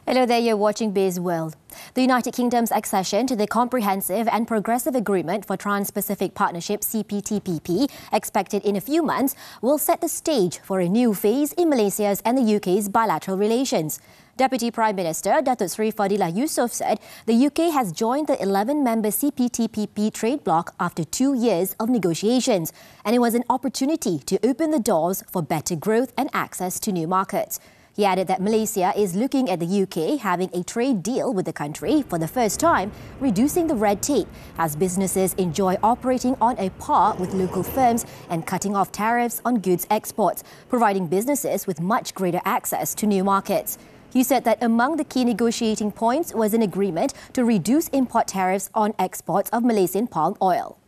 Hello there, you're watching Bizworld. The United Kingdom's accession to the Comprehensive and Progressive Agreement for Trans-Pacific Partnership CPTPP, expected in a few months, will set the stage for a new phase in Malaysia's and the UK's bilateral relations. Deputy Prime Minister Datuk Seri Fadillah said the UK has joined the 11-member CPTPP trade bloc after 2 years of negotiations, and it was an opportunity to open the doors for better growth and access to new markets. He added that Malaysia is looking at the UK having a trade deal with the country for the first time, reducing the red tape as businesses enjoy operating on a par with local firms and cutting off tariffs on goods exports, providing businesses with much greater access to new markets. He said that among the key negotiating points was an agreement to reduce import tariffs on exports of Malaysian palm oil.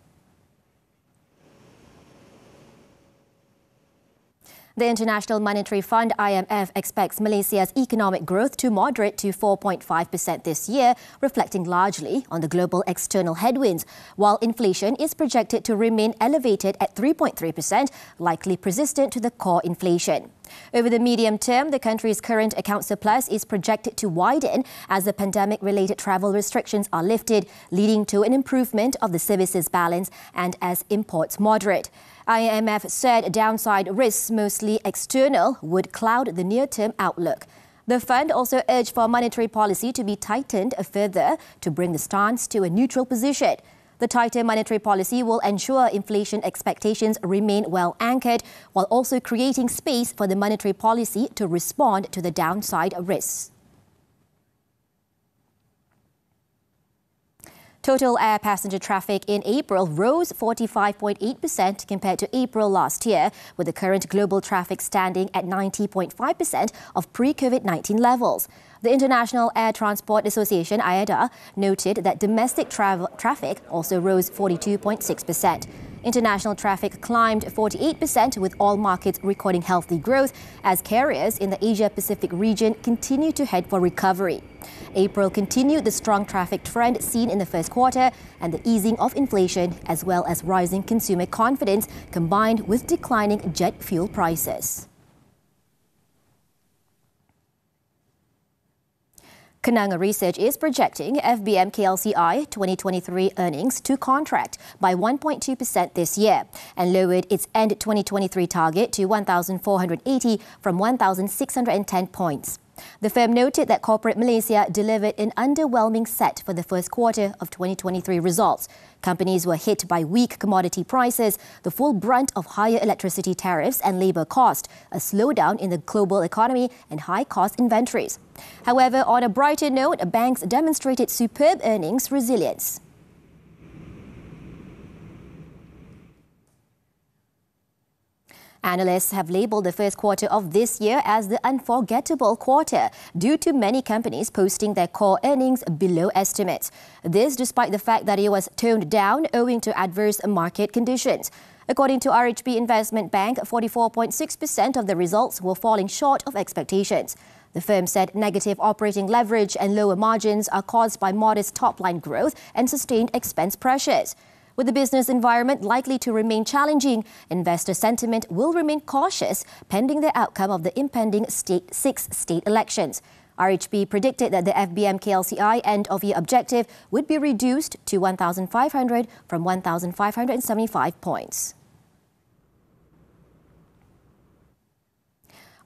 The International Monetary Fund (IMF) expects Malaysia's economic growth to moderate to 4.5% this year, reflecting largely on the global external headwinds, while inflation is projected to remain elevated at 3.3%, likely persistent to the core inflation. Over the medium term, the country's current account surplus is projected to widen as the pandemic-related travel restrictions are lifted, leading to an improvement of the services balance and as imports moderate. IMF said downside risks, mostly external, would cloud the near-term outlook. The fund also urged for monetary policy to be tightened further to bring the stance to a neutral position. The tighter monetary policy will ensure inflation expectations remain well anchored, while also creating space for the monetary policy to respond to the downside risks. Total air passenger traffic in April rose 45.8% compared to April last year, with the current global traffic standing at 90.5% of pre-COVID-19 levels. The International Air Transport Association, IATA, noted that domestic traffic also rose 42.6%. International traffic climbed 48%, with all markets recording healthy growth as carriers in the Asia-Pacific region continue to head for recovery. April continued the strong traffic trend seen in the first quarter, and the easing of inflation as well as rising consumer confidence combined with declining jet fuel prices. Kenanga Research is projecting FBM KLCI 2023 earnings to contract by 1.2% this year and lowered its end 2023 target to 1,480 from 1,610 points. The firm noted that corporate Malaysia delivered an underwhelming set for the first quarter of 2023 results. Companies were hit by weak commodity prices, the full brunt of higher electricity tariffs and labour cost, a slowdown in the global economy and high-cost inventories. However, on a brighter note, banks demonstrated superb earnings resilience. Analysts have labelled the first quarter of this year as the unforgettable quarter due to many companies posting their core earnings below estimates. This despite the fact that it was toned down owing to adverse market conditions. According to RHB Investment Bank, 44.6% of the results were falling short of expectations. The firm said negative operating leverage and lower margins are caused by modest top-line growth and sustained expense pressures. With the business environment likely to remain challenging, investor sentiment will remain cautious pending the outcome of the impending six state elections. RHB predicted that the FBM KLCI end-of-year objective would be reduced to 1,500 from 1,575 points.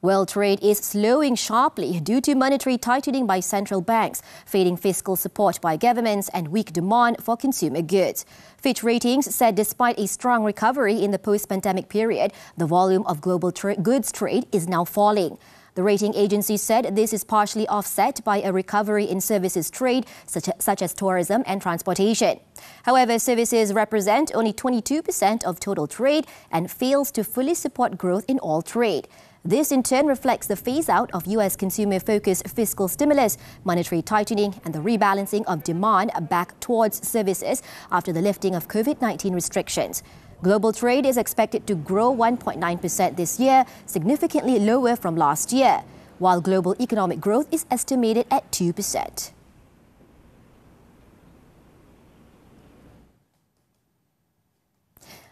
World trade is slowing sharply due to monetary tightening by central banks, fading fiscal support by governments and weak demand for consumer goods. Fitch Ratings said despite a strong recovery in the post-pandemic period, the volume of global goods trade is now falling. The rating agency said this is partially offset by a recovery in services trade, such as tourism and transportation. However, services represent only 22% of total trade and fails to fully support growth in all trade. This in turn reflects the phase-out of US consumer-focused fiscal stimulus, monetary tightening and the rebalancing of demand back towards services after the lifting of COVID-19 restrictions. Global trade is expected to grow 1.9% this year, significantly lower from last year, while global economic growth is estimated at 2%.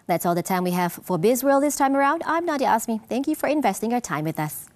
That's all the time we have for Bizworld this time around. I'm Nadia Azmi. Thank you for investing your time with us.